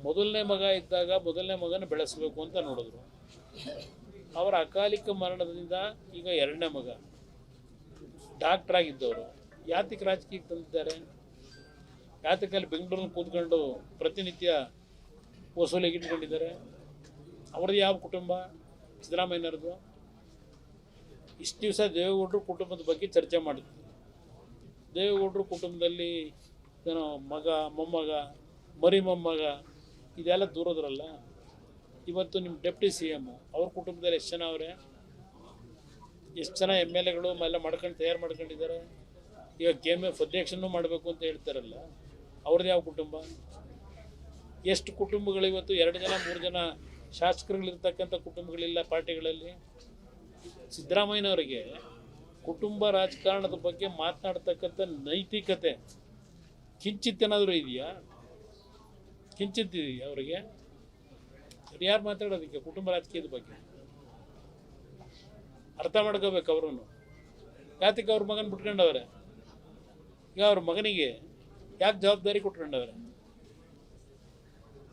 ಮೊದಲನೇ ಮಗ ಇದ್ದಾಗ ಮೊದಲನೇ ಮಗನ ಬೆಳೆಸಬೇಕು ಅಂತ ನೋಡಿದ್ರು. ಅವರ ಅಕಾಲಿಕ ಮರಣದಿಂದ ಈಗ ಎರಡನೇ ಮಗ ಡಾಕ್ಟರ್ ಆಗಿದ್ದವರು ಯಾತಕ್ಕೆ ರಾಜಕೀಯಕ್ಕೆ ತಂದಿದ್ದಾರೆ? ಯಾತಕ್ಕಲ್ಲಿ ಬೆಂಗಳೂರಲ್ಲಿ ಕೂತ್ಕೊಂಡು ಪ್ರತಿನಿತ್ಯ ವಸೂಲಿಗೆ ಇಟ್ಕೊಂಡಿದ್ದಾರೆ? ಅವ್ರದ್ದು ಯಾವ ಕುಟುಂಬ? ಸಿದ್ದರಾಮಯ್ಯನವ್ರದ್ದು. ಇಷ್ಟು ದಿವಸ ದೇವೇಗೌಡರು ಕುಟುಂಬದ ಬಗ್ಗೆ ಚರ್ಚೆ ಮಾಡಿದ್ವಿ. ದೇವೇಗೌಡರು ಕುಟುಂಬದಲ್ಲಿ ಏನೋ ಮಗ, ಮೊಮ್ಮಗ, ಮರಿ ಮೊಮ್ಮಗ ಇದೆಲ್ಲ ದೂರದ್ರಲ್ಲ. ಇವತ್ತು ನಿಮ್ಮ ಡೆಪ್ಟಿ CM ಅವ್ರ ಕುಟುಂಬದಲ್ಲಿ ಎಷ್ಟು ಜನ ಅವರೇ? ಎಷ್ಟು ಜನ MLAಗಳು ಎಲ್ಲ ತಯಾರು ಮಾಡ್ಕೊಂಡಿದ್ದಾರೆ. ಈಗ KMF ಅಧ್ಯಕ್ಷನೂ ಮಾಡಬೇಕು ಅಂತ ಹೇಳ್ತಾರಲ್ಲ, ಅವ್ರದ್ದು ಯಾವ ಕುಟುಂಬ? ಎಷ್ಟು ಕುಟುಂಬಗಳು ಇವತ್ತು 2 ಜನ 3 ಜನ ಶಾಸಕರುಗಳಿರ್ತಕ್ಕಂಥ ಕುಟುಂಬಗಳಿಲ್ಲ ಪಾರ್ಟಿಗಳಲ್ಲಿ. ಸಿದ್ದರಾಮಯ್ಯನವರಿಗೆ ಕುಟುಂಬ ರಾಜಕಾರಣದ ಬಗ್ಗೆ ಮಾತನಾಡ್ತಕ್ಕಂಥ ನೈತಿಕತೆ ಕಿಂಚಿತ್ತೇನಾದರೂ ಇದೆಯಾ? ಕಿಂಚಿತ್ತಿದೆಯಾ ಅವರಿಗೆ? ಯಾರು ಮಾತಾಡೋದಕ್ಕೆ ಕುಟುಂಬ ರಾಜಕೀಯದ ಬಗ್ಗೆ? ಅರ್ಥ ಮಾಡ್ಕೋಬೇಕು ಅವ್ರೂ. ಯಾತಕ್ಕೆ ಅವ್ರ ಮಗನ ಬಿಟ್ಕೊಂಡವ್ರೆ? ಈಗ ಅವ್ರ ಮಗನಿಗೆ ಯಾಕೆ ಜವಾಬ್ದಾರಿ ಕೊಟ್ಕೊಂಡವ್ರೆ?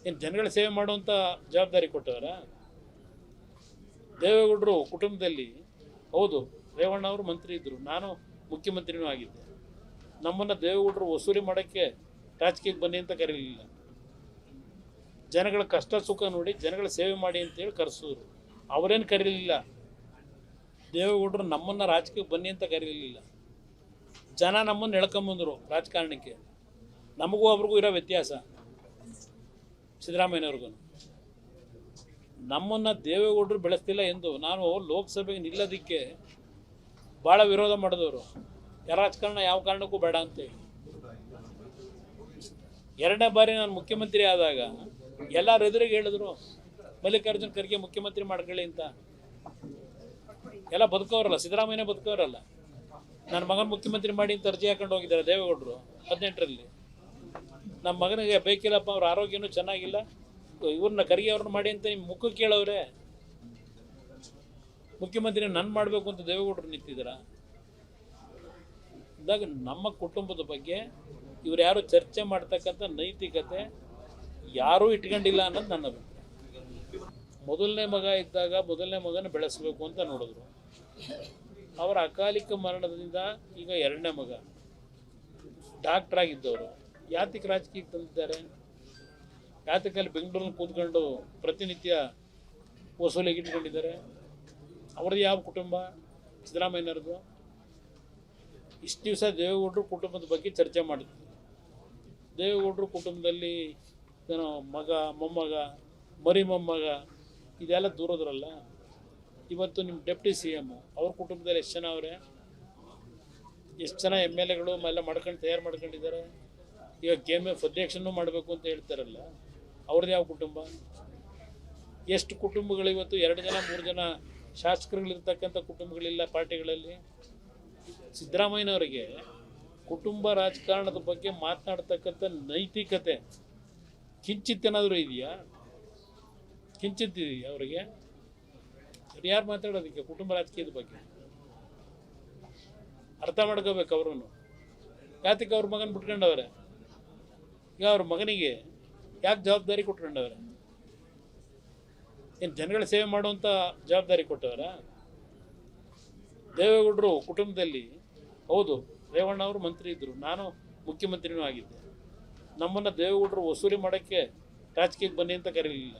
ಏನು ಜನಗಳ ಸೇವೆ ಮಾಡುವಂಥ ಜವಾಬ್ದಾರಿ ಕೊಟ್ಟವರ? ದೇವೇಗೌಡರು ಕುಟುಂಬದಲ್ಲಿ ಹೌದು, ರೇವಣ್ಣ ಅವರು ಮಂತ್ರಿ ಇದ್ದರು, ನಾನು ಮುಖ್ಯಮಂತ್ರಿನೂ ಆಗಿದ್ದೆ. ನಮ್ಮನ್ನು ದೇವೇಗೌಡರು ವಸೂಲಿ ಮಾಡೋಕ್ಕೆ ರಾಜಕೀಯಕ್ಕೆ ಬನ್ನಿ ಅಂತ ಕರೀಲಿಲ್ಲ. ಜನಗಳ ಕಷ್ಟ ಸುಖ ನೋಡಿ ಜನಗಳ ಸೇವೆ ಮಾಡಿ ಅಂತೇಳಿ ಕರೆಸಿದ್ರು. ಅವರೇನು ಕರೀಲಿಲ್ಲ. ದೇವೇಗೌಡರು ನಮ್ಮನ್ನು ರಾಜಕೀಯಕ್ಕೆ ಬನ್ನಿ ಅಂತ ಕರೀಲಿಲ್ಲ. ಜನ ನಮ್ಮನ್ನು ಎಳ್ಕೊಂಬಂದರು ರಾಜಕಾರಣಕ್ಕೆ. ನಮಗೂ ಅವ್ರಿಗೂ ಇರೋ ವ್ಯತ್ಯಾಸ ಸಿದ್ದರಾಮಯ್ಯನವ್ರಿಗೂ. ನಮ್ಮನ್ನು ದೇವೇಗೌಡರು ಬೆಳೆಸ್ತಿಲ್ಲ ಎಂದು ನಾನು ಲೋಕಸಭೆಗೆ ನಿಲ್ಲೋದಕ್ಕೆ ಭಾಳ ವಿರೋಧ ಮಾಡಿದವರು. ರಾಜಕಾರಣ ಯಾವ ಕಾರಣಕ್ಕೂ ಬೇಡ ಅಂತೇಳಿ. 2ನೇ ಬಾರಿ ನಾನು ಮುಖ್ಯಮಂತ್ರಿ ಆದಾಗ ಎಲ್ಲರೂ ಎದುರಿಗೆ ಹೇಳಿದ್ರು ಮಲ್ಲಿಕಾರ್ಜುನ್ ಖರ್ಗೆ ಮುಖ್ಯಮಂತ್ರಿ ಮಾಡ್ಕೊಳ್ಳಿ ಅಂತ. ಎಲ್ಲ ಬದುಕೋರಲ್ಲ, ಸಿದ್ದರಾಮಯ್ಯನೇ ಬದುಕೋರಲ್ಲ. ನನ್ನ ಮಗನ ಮುಖ್ಯಮಂತ್ರಿ ಮಾಡಿ ಅಂತ ಅರ್ಜಿ ಹಾಕೊಂಡು ಹೋಗಿದ್ದಾರೆ ದೇವೇಗೌಡರು 18ರಲ್ಲಿ. ನಮ್ಮ ಮಗನಿಗೆ ಬೇಕಿಲ್ಲಪ್ಪ, ಅವ್ರ ಆರೋಗ್ಯನೂ ಚೆನ್ನಾಗಿಲ್ಲ, ಇವ್ರನ್ನ ಖರ್ಗೆ ಅವ್ರನ್ನ ಮಾಡಿ ಅಂತ ನಿಮ್ಮ ಮುಖಕ್ಕೆ ಕೇಳವ್ರೆ. ಮುಖ್ಯಮಂತ್ರಿ ನನ್ನ ಮಾಡಬೇಕು ಅಂತ ದೇವೇಗೌಡರು ನಿಂತಿದ್ದೀರ. ಇದ್ದಾಗ ನಮ್ಮ ಕುಟುಂಬದ ಬಗ್ಗೆ ಇವ್ರು ಯಾರು ಚರ್ಚೆ ಮಾಡ್ತಕ್ಕಂಥ ನೈತಿಕತೆ ಯಾರೂ ಇಟ್ಕೊಂಡಿಲ್ಲ ಅನ್ನೋದು ನನ್ನ ಅಭಿಪ್ರಾಯ. ಮೊದಲನೇ ಮಗ ಇದ್ದಾಗ ಮೊದಲನೇ ಮಗನ ಬೆಳೆಸಬೇಕು ಅಂತ ನೋಡಿದ್ರು. ಅವರ ಅಕಾಲಿಕ ಮರಣದಿಂದ ಈಗ ಎರಡನೇ ಮಗ ಡಾಕ್ಟರ್ ಆಗಿದ್ದವರು ಯಾತಕ್ಕೆ ರಾಜಕೀಯಕ್ಕೆ ತಂದಿದ್ದಾರೆ? ಯಾತಕ್ಕಲ್ಲಿ ಬೆಂಗಳೂರಲ್ಲಿ ಕೂತ್ಕೊಂಡು ಪ್ರತಿನಿತ್ಯ ವಸೂಲಿಗೆ ಇಟ್ಕೊಂಡಿದ್ದಾರೆ? ಅವ್ರದ್ದು ಯಾವ ಕುಟುಂಬ? ಸಿದ್ದರಾಮಯ್ಯನವ್ರದ್ದು. ಇಷ್ಟು ದಿವಸ ದೇವೇಗೌಡರು ಕುಟುಂಬದ ಬಗ್ಗೆ ಚರ್ಚೆ ಮಾಡಿದ್ವಿ. ದೇವೇಗೌಡರು ಕುಟುಂಬದಲ್ಲಿ ಏನೋ ಮಗ, ಮೊಮ್ಮಗ, ಮರಿ ಮೊಮ್ಮಗ ಇದೆಲ್ಲ ದೂರದ್ರಲ್ಲ. ಇವತ್ತು ನಿಮ್ಮ ಡೆಪ್ಟಿ CM ಅವ್ರ ಕುಟುಂಬದಲ್ಲಿ ಎಷ್ಟು ಜನ ಅವರೇ? ಎಷ್ಟು ಜನ MLAಗಳು ಎಲ್ಲ ತಯಾರು ಮಾಡ್ಕೊಂಡಿದ್ದಾರೆ. ಈಗ KMF ಅಧ್ಯಕ್ಷನೂ ಮಾಡಬೇಕು ಅಂತ ಹೇಳ್ತಾರಲ್ಲ, ಅವ್ರದ್ದು ಯಾವ ಕುಟುಂಬ? ಎಷ್ಟು ಕುಟುಂಬಗಳು ಇವತ್ತು 2 ಜನ 3 ಜನ ಶಾಸಕರುಗಳಿರ್ತಕ್ಕಂಥ ಕುಟುಂಬಗಳಿಲ್ಲ ಪಾರ್ಟಿಗಳಲ್ಲಿ. ಸಿದ್ದರಾಮಯ್ಯನವರಿಗೆ ಕುಟುಂಬ ರಾಜಕಾರಣದ ಬಗ್ಗೆ ಮಾತನಾಡ್ತಕ್ಕಂಥ ನೈತಿಕತೆ ಕಿಂಚಿತ್ತೇನಾದರೂ ಇದೆಯಾ? ಕಿಂಚಿತ್ತಿದೆಯಾ ಅವರಿಗೆ? ಯಾರು ಮಾತಾಡೋದಕ್ಕೆ ಕುಟುಂಬ ರಾಜಕೀಯದ ಬಗ್ಗೆ? ಅರ್ಥ ಮಾಡ್ಕೋಬೇಕು ಅವ್ರೂ. ಯಾತಕ್ಕೆ ಅವ್ರ ಮಗನ ಬಿಟ್ಕೊಂಡವ್ರೆ? ಈಗ ಅವ್ರ ಮಗನಿಗೆ ಯಾಕೆ ಜವಾಬ್ದಾರಿ ಕೊಟ್ಕೊಂಡವ್ರೆ? ಏನು ಜನಗಳ ಸೇವೆ ಮಾಡುವಂಥ ಜವಾಬ್ದಾರಿ ಕೊಟ್ಟವರ? ದೇವೇಗೌಡರು ಕುಟುಂಬದಲ್ಲಿ ಹೌದು, ರೇವಣ್ಣ ಅವರು ಮಂತ್ರಿ ಇದ್ದರು, ನಾನು ಮುಖ್ಯಮಂತ್ರಿನೂ ಆಗಿದ್ದೆ. ನಮ್ಮನ್ನು ದೇವೇಗೌಡರು ವಸೂಲಿ ಮಾಡೋಕ್ಕೆ ರಾಜಕೀಯಕ್ಕೆ ಬನ್ನಿ ಅಂತ ಕರೀಲಿಲ್ಲ.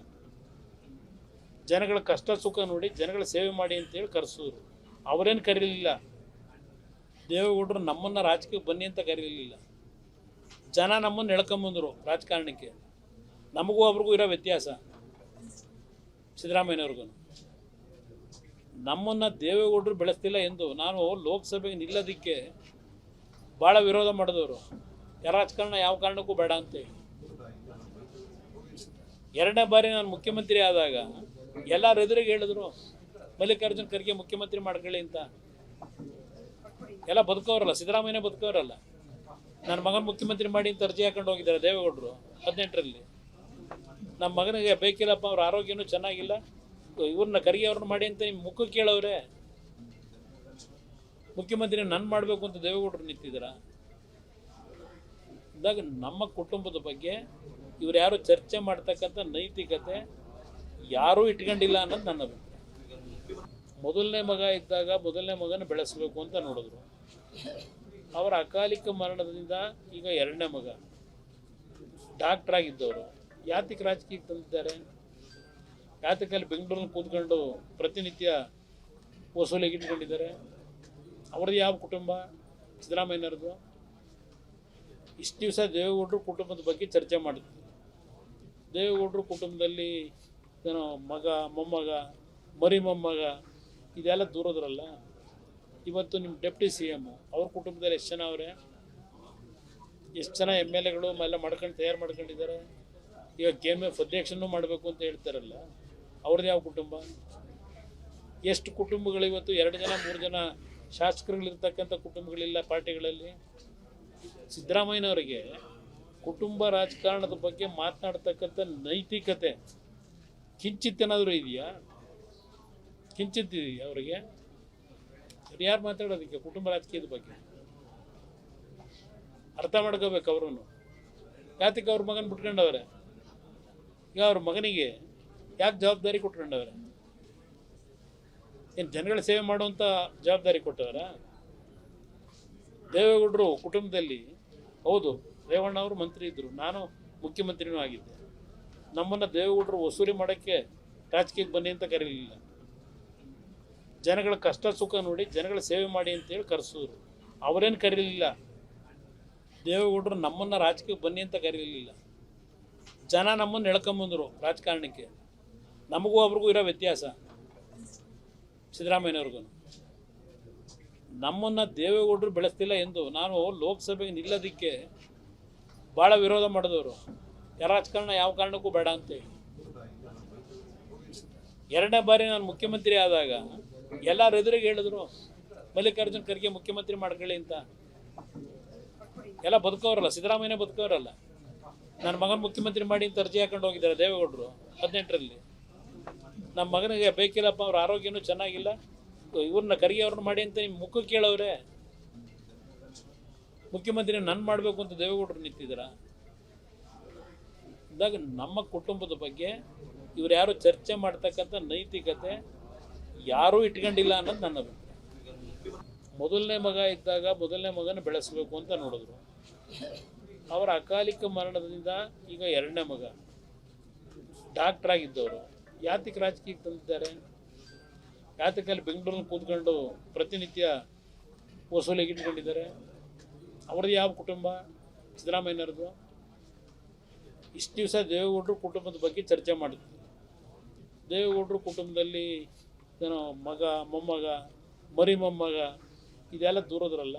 ಜನಗಳ ಕಷ್ಟ ಸುಖ ನೋಡಿ ಜನಗಳ ಸೇವೆ ಮಾಡಿ ಅಂತೇಳಿ ಕರೆಸಿದ್ರು. ಅವರೇನು ಕರೀಲಿಲ್ಲ. ದೇವೇಗೌಡರು ನಮ್ಮನ್ನು ರಾಜಕೀಯಕ್ಕೆ ಬನ್ನಿ ಅಂತ ಕರೀಲಿಲ್ಲ. ಜನ ನಮ್ಮನ್ನು ಎಳ್ಕೊಂಬಂದರು ರಾಜಕಾರಣಕ್ಕೆ. ನಮಗೂ ಅವ್ರಿಗೂ ಇರೋ ವ್ಯತ್ಯಾಸ ಸಿದ್ದರಾಮಯ್ಯನವ್ರಿಗೂ. ನಮ್ಮನ್ನು ದೇವೇಗೌಡರು ಬೆಳೆಸ್ತಿಲ್ಲ ಎಂದು ನಾನು ಲೋಕಸಭೆಗೆ ನಿಲ್ಲೋದಕ್ಕೆ ಭಾಳ ವಿರೋಧ ಮಾಡಿದವರು. ರಾಜಕಾರಣ ಯಾವ ಕಾರಣಕ್ಕೂ ಬೇಡ ಅಂತೇಳಿ. 2ನೇ ಬಾರಿ ನಾನು ಮುಖ್ಯಮಂತ್ರಿ ಆದಾಗ ಎಲ್ಲರೂ ಎದುರಿಗೆ ಹೇಳಿದ್ರು ಮಲ್ಲಿಕಾರ್ಜುನ್ ಖರ್ಗೆ ಮುಖ್ಯಮಂತ್ರಿ ಮಾಡ್ಕೊಳ್ಳಿ ಅಂತ. ಎಲ್ಲ ಬದುಕೋರಲ್ಲ, ಸಿದ್ದರಾಮಯ್ಯನೇ ಬದುಕೋರಲ್ಲ. ನನ್ನ ಮಗನ ಮುಖ್ಯಮಂತ್ರಿ ಮಾಡಿ ಅಂತ ಅರ್ಜಿ ಹಾಕೊಂಡು ಹೋಗಿದ್ದಾರೆ ದೇವೇಗೌಡರು 18ರಲ್ಲಿ. ನಮ್ಮ ಮಗನಿಗೆ ಬೇಕಿಲ್ಲಪ್ಪ, ಅವ್ರ ಆರೋಗ್ಯನೂ ಚೆನ್ನಾಗಿಲ್ಲ, ಇವ್ರನ್ನ ಖರ್ಗೆ ಅವ್ರನ್ನ ಮಾಡಿ ಅಂತ ನಿಮ್ಮ ಮುಖಕ್ಕೆ ಕೇಳವ್ರೆ. ಮುಖ್ಯಮಂತ್ರಿ ನನ್ನ ಮಾಡಬೇಕು ಅಂತ ದೇವೇಗೌಡರು ನಿಂತಿದ್ದೀರ. ಇದ್ದಾಗ ನಮ್ಮ ಕುಟುಂಬದ ಬಗ್ಗೆ ಇವ್ರು ಯಾರು ಚರ್ಚೆ ಮಾಡ್ತಕ್ಕಂಥ ನೈತಿಕತೆ ಯಾರೂ ಇಟ್ಕೊಂಡಿಲ್ಲ ಅನ್ನೋದು ನನ್ನ ಅಭಿಪ್ರಾಯ. ಮೊದಲನೇ ಮಗ ಇದ್ದಾಗ ಮೊದಲನೇ ಮಗನ ಬೆಳೆಸಬೇಕು ಅಂತ ನೋಡಿದ್ರು. ಅವರ ಅಕಾಲಿಕ ಮರಣದಿಂದ ಈಗ ಎರಡನೇ ಮಗ ಡಾಕ್ಟರ್ ಆಗಿದ್ದವರು ಯಾತಕ್ಕೆ ರಾಜಕೀಯಕ್ಕೆ ತಂದಿದ್ದಾರೆ? ಯಾತಕ್ಕಲ್ಲಿ ಬೆಂಗಳೂರಲ್ಲಿ ಕೂತ್ಕೊಂಡು ಪ್ರತಿನಿತ್ಯ ವಸೂಲಿಗೆ ಇಟ್ಕೊಂಡಿದ್ದಾರೆ? ಅವ್ರದ್ದು ಯಾವ ಕುಟುಂಬ? ಸಿದ್ದರಾಮಯ್ಯನವ್ರದ್ದು. ಇಷ್ಟು ದಿವಸ ದೇವೇಗೌಡರು ಕುಟುಂಬದ ಬಗ್ಗೆ ಚರ್ಚೆ ಮಾಡಿದ್ವಿ. ದೇವೇಗೌಡರು ಕುಟುಂಬದಲ್ಲಿ ಏನೋ ಮಗ, ಮೊಮ್ಮಗ, ಮರಿ ಮೊಮ್ಮಗ ಇದೆಲ್ಲ ದೂರದ್ರಲ್ಲ. ಇವತ್ತು ನಿಮ್ಮ ಡೆಪ್ಟಿ CM ಅವ್ರ ಕುಟುಂಬದಲ್ಲಿ ಎಷ್ಟು ಜನ ಅವರೇ? ಎಷ್ಟು ಜನ MLAಗಳು ಎಲ್ಲ ಮಾಡ್ಕೊಂಡು ತಯಾರು ಮಾಡ್ಕೊಂಡಿದ್ದಾರೆ. ಈಗ KMF ಅಧ್ಯಕ್ಷನೂ ಮಾಡಬೇಕು ಅಂತ ಹೇಳ್ತಾರಲ್ಲ, ಅವ್ರದ್ದು ಯಾವ ಕುಟುಂಬ? ಎಷ್ಟು ಕುಟುಂಬಗಳು ಇವತ್ತು 2 ಜನ 3 ಜನ ಶಾಸಕರುಗಳಿರ್ತಕ್ಕಂಥ ಕುಟುಂಬಗಳಿಲ್ಲ ಪಾರ್ಟಿಗಳಲ್ಲಿ. ಸಿದ್ದರಾಮಯ್ಯನವರಿಗೆ ಕುಟುಂಬ ರಾಜಕಾರಣದ ಬಗ್ಗೆ ಮಾತನಾಡ್ತಕ್ಕಂಥ ನೈತಿಕತೆ ಕಿಂಚಿತ್ತೇನಾದರೂ ಇದೆಯಾ? ಕಿಂಚಿತ್ ಇದೆಯಾ ಅವರಿಗೆ? ಯಾರು ಮಾತಾಡೋದಕ್ಕೆ ಕುಟುಂಬ ರಾಜಕೀಯದ ಬಗ್ಗೆ? ಅರ್ಥ ಮಾಡ್ಕೋಬೇಕು ಅವ್ರೂ. ಯಾತಕ್ಕೆ ಅವ್ರ ಮಗನ ಬಿಟ್ಕೊಂಡವ್ರೆ? ಈಗ ಅವ್ರ ಮಗನಿಗೆ ಯಾಕೆ ಜವಾಬ್ದಾರಿ ಕೊಟ್ಕೊಂಡವ್ರೆ? ಏನು ಜನಗಳ ಸೇವೆ ಮಾಡುವಂಥ ಜವಾಬ್ದಾರಿ ಕೊಟ್ಟವರ? ದೇವೇಗೌಡರು ಕುಟುಂಬದಲ್ಲಿ ಹೌದು, ರೇವಣ್ಣ ಅವರು ಮಂತ್ರಿ ಇದ್ದರು, ನಾನು ಮುಖ್ಯಮಂತ್ರಿನೂ ಆಗಿದ್ದೆ. ನಮ್ಮನ್ನು ದೇವೇಗೌಡರು ವಸೂಲಿ ಮಾಡೋಕ್ಕೆ ರಾಜಕೀಯಕ್ಕೆ ಬನ್ನಿ ಅಂತ ಕರೀಲಿಲ್ಲ. ಜನಗಳ ಕಷ್ಟ ಸುಖ ನೋಡಿ ಜನಗಳ ಸೇವೆ ಮಾಡಿ ಅಂತೇಳಿ ಕರೆಸಿದ್ರು. ಅವರೇನು ಕರೀಲಿಲ್ಲ. ದೇವೇಗೌಡರು ನಮ್ಮನ್ನು ರಾಜಕೀಯಕ್ಕೆ ಬನ್ನಿ ಅಂತ ಕರೀಲಿಲ್ಲ. ಜನ ನಮ್ಮನ್ನು ಎಳ್ಕೊಂಬಂದರು ರಾಜಕಾರಣಕ್ಕೆ. ನಮಗೂ ಅವ್ರಿಗೂ ಇರೋ ವ್ಯತ್ಯಾಸ, ಸಿದ್ದರಾಮಯ್ಯನವ್ರಿಗೂ. ನಮ್ಮನ್ನು ದೇವೇಗೌಡರು ಬೆಳೆಸ್ತಿಲ್ಲ ಎಂದು ನಾನು ಲೋಕಸಭೆಗೆ ನಿಲ್ಲೋದಕ್ಕೆ ಭಾಳ ವಿರೋಧ ಮಾಡಿದವರು. ರಾಜಕಾರಣ ಯಾವ ಕಾರಣಕ್ಕೂ ಬೇಡ ಅಂತೇಳಿ. ಎರಡನೇ ಬಾರಿ ನಾನು ಮುಖ್ಯಮಂತ್ರಿ ಆದಾಗ ಎಲ್ಲರ ಎದುರಿಗೆ ಹೇಳಿದ್ರು ಮಲ್ಲಿಕಾರ್ಜುನ್ ಖರ್ಗೆ ಮುಖ್ಯಮಂತ್ರಿ ಮಾಡ್ಕೊಳ್ಳಿ ಅಂತ. ಎಲ್ಲ ಬದುಕೋರಲ್ಲ, ಸಿದ್ದರಾಮಯ್ಯನೇ ಬದುಕೋರಲ್ಲ. ನನ್ನ ಮಗನ ಮುಖ್ಯಮಂತ್ರಿ ಮಾಡಿ ಅಂತ ಅರ್ಜಿ ಹಾಕೊಂಡು ಹೋಗಿದ್ದಾರೆ ದೇವೇಗೌಡರು 18ರಲ್ಲಿ. ನಮ್ಮ ಮಗನಿಗೆ ಬೇಕಿಲ್ಲಪ್ಪ, ಅವ್ರ ಆರೋಗ್ಯನೂ ಚೆನ್ನಾಗಿಲ್ಲ, ಇವ್ರನ್ನ ಖರ್ಗೆ ಅವ್ರನ್ನ ಮಾಡಿ ಅಂತ ನಿಮ್ಮ ಮುಖಕ್ಕೆ ಕೇಳವ್ರೆ. ಮುಖ್ಯಮಂತ್ರಿ ನನ್ನ ಮಾಡಬೇಕು ಅಂತ ದೇವೇಗೌಡರು ನಿಂತಿದ್ದೀರಾ? ಇದ್ದಾಗ ನಮ್ಮ ಕುಟುಂಬದ ಬಗ್ಗೆ ಇವ್ರು ಯಾರು ಚರ್ಚೆ ಮಾಡ್ತಕ್ಕಂಥ ನೈತಿಕತೆ ಯಾರೂ ಇಟ್ಕೊಂಡಿಲ್ಲ ಅನ್ನೋದು ನನ್ನ ಅಭಿಪ್ರಾಯ. ಮೊದಲನೇ ಮಗ ಇದ್ದಾಗ ಮೊದಲನೇ ಮಗನ ಬೆಳೆಸಬೇಕು ಅಂತ ನೋಡಿದ್ರು. ಅವರ ಅಕಾಲಿಕ ಮರಣದಿಂದ ಈಗ ಎರಡನೇ ಮಗ ಡಾಕ್ಟರ್ ಆಗಿದ್ದವರು ಯಾತಕ್ಕೆ ರಾಜಕೀಯಕ್ಕೆ ತಂದಿದ್ದಾರೆ? ಯಾತಕ್ಕಲ್ಲಿ ಬೆಂಗಳೂರಲ್ಲಿ ಕೂತ್ಕೊಂಡು ಪ್ರತಿನಿತ್ಯ ವಸೂಲಿಗೆ ಇಟ್ಕೊಂಡಿದ್ದಾರೆ? ಅವ್ರದ್ದು ಯಾವ ಕುಟುಂಬ? ಸಿದ್ದರಾಮಯ್ಯನವ್ರದ್ದು. ಇಷ್ಟು ದಿವಸ ದೇವೇಗೌಡರು ಕುಟುಂಬದ ಬಗ್ಗೆ ಚರ್ಚೆ ಮಾಡಿದ್ವಿ. ದೇವೇಗೌಡರು ಕುಟುಂಬದಲ್ಲಿ ಏನೋ ಮಗ, ಮೊಮ್ಮಗ, ಮರಿ ಮೊಮ್ಮಗ ಇದೆಲ್ಲ ದೂರದ್ರಲ್ಲ.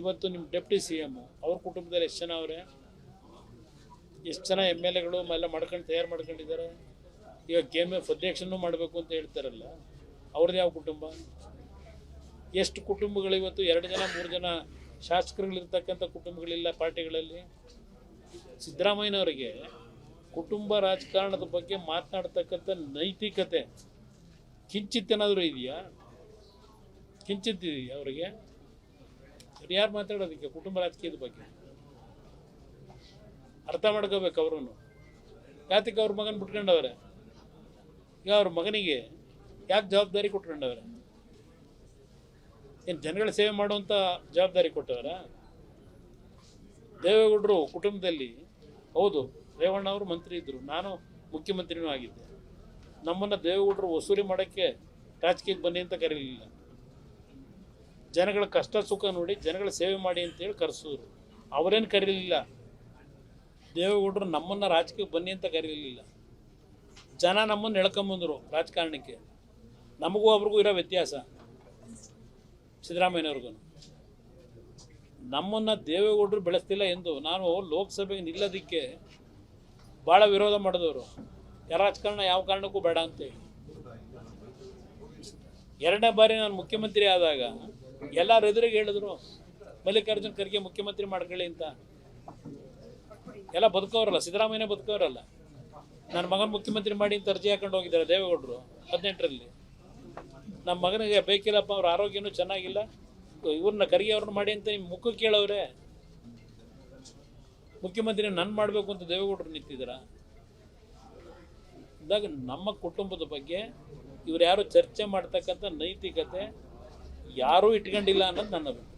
ಇವತ್ತು ನಿಮ್ಮ ಡೆಪ್ಟಿ CM ಅವ್ರ ಕುಟುಂಬದಲ್ಲಿ ಎಷ್ಟು ಜನ ಅವರೇ? ಎಷ್ಟು ಜನ MLAಗಳು ಎಲ್ಲ ಮಾಡ್ಕೊಂಡು ತಯಾರು ಮಾಡ್ಕೊಂಡಿದ್ದಾರೆ. ಈಗ KMF ಅಧ್ಯಕ್ಷನೂ ಮಾಡಬೇಕು ಅಂತ ಹೇಳ್ತಾರಲ್ಲ, ಅವ್ರದ್ದು ಯಾವ ಕುಟುಂಬ? ಎಷ್ಟು ಕುಟುಂಬಗಳು ಇವತ್ತು 2 ಜನ 3 ಜನ ಶಾಸಕರುಗಳಿರ್ತಕ್ಕಂಥ ಕುಟುಂಬಗಳಿಲ್ಲ ಪಾರ್ಟಿಗಳಲ್ಲಿ. ಸಿದ್ದರಾಮಯ್ಯನವರಿಗೆ ಕುಟುಂಬ ರಾಜಕಾರಣದ ಬಗ್ಗೆ ಮಾತನಾಡ್ತಕ್ಕಂಥ ನೈತಿಕತೆ ಕಿಂಚಿತ್ತೇನಾದರೂ ಇದೆಯಾ? ಕಿಂಚಿತ್ ಇದೆಯಾ ಅವರಿಗೆ? ಯಾರು ಮಾತಾಡೋದಕ್ಕೆ ಕುಟುಂಬ ರಾಜಕೀಯದ ಬಗ್ಗೆ? ಅರ್ಥ ಮಾಡ್ಕೋಬೇಕು ಅವ್ರೂ. ಯಾತಕ್ಕೆ ಅವ್ರ ಮಗನ ಬಿಟ್ಕೊಂಡವ್ರೆ? ಈಗ ಅವ್ರ ಮಗನಿಗೆ ಯಾಕೆ ಜವಾಬ್ದಾರಿ ಕೊಟ್ಕೊಂಡವ್ರೆ? ಏನು ಜನಗಳ ಸೇವೆ ಮಾಡುವಂಥ ಜವಾಬ್ದಾರಿ ಕೊಟ್ಟವರ? ದೇವೇಗೌಡರು ಕುಟುಂಬದಲ್ಲಿ ಹೌದು, ರೇವಣ್ಣ ಅವರು ಮಂತ್ರಿ ಇದ್ದರು, ನಾನು ಮುಖ್ಯಮಂತ್ರಿನೂ ಆಗಿದ್ದೆ. ನಮ್ಮನ್ನು ದೇವೇಗೌಡರು ವಸೂಲಿ ಮಾಡೋಕ್ಕೆ ರಾಜಕೀಯಕ್ಕೆ ಬನ್ನಿ ಅಂತ ಕರೀಲಿಲ್ಲ. ಜನಗಳ ಕಷ್ಟ ಸುಖ ನೋಡಿ ಜನಗಳ ಸೇವೆ ಮಾಡಿ ಅಂತೇಳಿ ಕರೆಸಿದ್ರು. ಅವರೇನು ಕರೀಲಿಲ್ಲ. ದೇವೇಗೌಡರು ನಮ್ಮನ್ನು ರಾಜಕೀಯಕ್ಕೆ ಬನ್ನಿ ಅಂತ ಕರೀಲಿಲ್ಲ. ಜನ ನಮ್ಮನ್ನು ಎಳ್ಕೊಂಬಂದರು ರಾಜಕಾರಣಕ್ಕೆ. ನಮಗೂ ಅವ್ರಿಗೂ ಇರೋ ವ್ಯತ್ಯಾಸ, ಸಿದ್ದರಾಮಯ್ಯನವ್ರಿಗೂ. ನಮ್ಮನ್ನು ದೇವೇಗೌಡರು ಬೆಳೆಸ್ತಿಲ್ಲ ಎಂದು ನಾನು ಲೋಕಸಭೆಗೆ ನಿಲ್ಲೋದಕ್ಕೆ ಭಾಳ ವಿರೋಧ ಮಾಡಿದವರು. ರಾಜಕಾರಣ ಯಾವ ಕಾರಣಕ್ಕೂ ಬೇಡ ಅಂತೇಳಿ. ಎರಡನೇ ಬಾರಿ ನಾನು ಮುಖ್ಯಮಂತ್ರಿ ಆದಾಗ ಎಲ್ಲರ ಎದುರಿಗೆ ಹೇಳಿದ್ರು ಮಲ್ಲಿಕಾರ್ಜುನ್ ಖರ್ಗೆ ಮುಖ್ಯಮಂತ್ರಿ ಮಾಡ್ಕೊಳ್ಳಿ ಅಂತ. ಎಲ್ಲ ಬದುಕೋರಲ್ಲ, ಸಿದ್ದರಾಮಯ್ಯನೇ ಬದುಕೋರಲ್ಲ. ನನ್ನ ಮಗನ ಮುಖ್ಯಮಂತ್ರಿ ಮಾಡಿ ಅಂತ ಅರ್ಜಿ ಹಾಕೊಂಡು ಹೋಗಿದ್ದಾರೆ ದೇವೇಗೌಡರು 18ರಲ್ಲಿ. ನಮ್ಮ ಮಗನಿಗೆ ಬೇಕಿಲ್ಲಪ್ಪ, ಅವ್ರ ಆರೋಗ್ಯನೂ ಚೆನ್ನಾಗಿಲ್ಲ, ಇವ್ರನ್ನ ಖರ್ಗೆ ಅವ್ರನ್ನ ಮಾಡಿ ಅಂತ ನಿಮ್ಮ ಮುಖಕ್ಕೆ ಕೇಳವ್ರೆ. ಮುಖ್ಯಮಂತ್ರಿ ನನ್ನ ಮಾಡಬೇಕು ಅಂತ ದೇವೇಗೌಡರು ನಿಂತಿದ್ದೀರಾ ಅಂದಾಗ ನಮ್ಮ ಕುಟುಂಬದ ಬಗ್ಗೆ ಇವ್ರು ಯಾರು ಚರ್ಚೆ ಮಾಡ್ತಕ್ಕಂಥ ನೈತಿಕತೆ ಯಾರೂ ಇಟ್ಕೊಂಡಿಲ್ಲ ಅನ್ನೋದು ನನ್ನ ಅಭಿಪ್ರಾಯ.